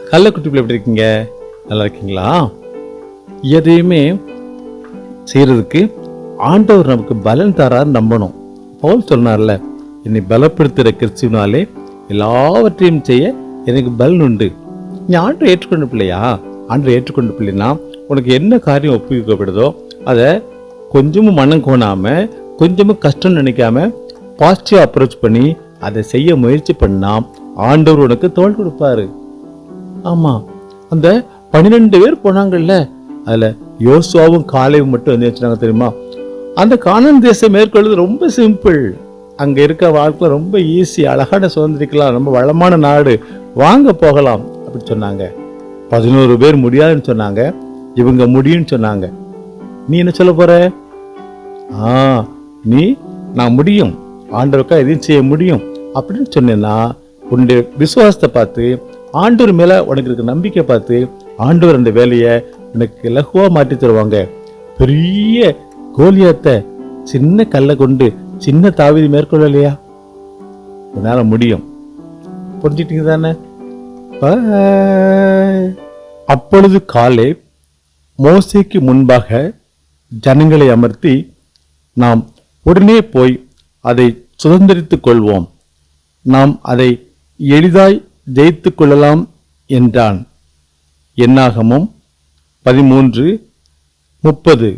கள்ளக்குட்டிப்பில் எப்படி இருக்கீங்க? நல்லா இருக்கீங்களா? எதையுமே செய்யறதுக்கு ஆண்டவர் நமக்கு பலன் தராரு நம்பணும். பவுல் சொன்னார்ல, என்னை பலப்படுத்துகிற கிறிஸ்துவினாலே எல்லாவற்றையும் செய்ய எனக்கு பலன் உண்டு. நீ ஆண்டவர் ஏற்றுக்கொண்ட பிள்ளையா? ஆண்டவர் ஏற்றுக்கொண்ட பிள்ளைன்னா உனக்கு என்ன காரியம் ஒப்புவிக்கப்படுதோ அதை கொஞ்சமும் மனம் கோணாம, கொஞ்சமும் கஷ்டம் நினைக்காம பாசிட்டிவ் அப்ரோச் பண்ணி அதை செய்ய முயற்சி பண்ணா ஆண்டவர் உனக்கு தோள் கொடுப்பாரு. ஆமா, அந்த 12 பேர் போனாங்கல்ல, அதுல யோசுவாவும் காலேவும் மட்டும் வந்து வச்சாங்க தெரியுமா? அந்த கானான் தேசம் மேற்கொள்வது ரொம்ப சிம்பிள். அங்க இருக்க வாழ்க்கை ரொம்ப ஈஸி, அழகான சுதந்திரிக்கலாம், ரொம்ப வளமான நாடு, வாங்க போகலாம் அப்படி சொன்னாங்க. 11 பேர் முடியாதுன்னு சொன்னாங்க, இவங்க முடியும்னு சொன்னாங்க. நீ என்ன சொல்ல போற? நீ நான் முடியும், ஆண்டவருக்கா எதையும் செய்ய முடியும் அப்படின்னு சொன்னேன்னா உன்னுடைய விசுவாசத்தை பார்த்து, ஆண்டவர் மேல உனக்கு இருக்க நம்பிக்கை பார்த்து ஆண்டவர் அந்த வேலையை உனக்கு லகுவா மாற்றி தருவாங்க. பெரிய கோலியாத்தை சின்ன கல்லை கொண்டு சின்ன தாவீது மேற்கொள்ளலையா? உன்னால முடியும். புரிஞ்சுட்டீங்க தானே? அப்பொழுது காலேப் மோசேக்கு முன்பாக ஜனங்களை அமர்த்தி, நாம் உடனே போய் அதை சுதந்திரித்துக் கொள்வோம், நாம் அதை எளிதாய் ஜெயித்து கொள்ளலாம் என்றான். என்னாகமம் 13:30.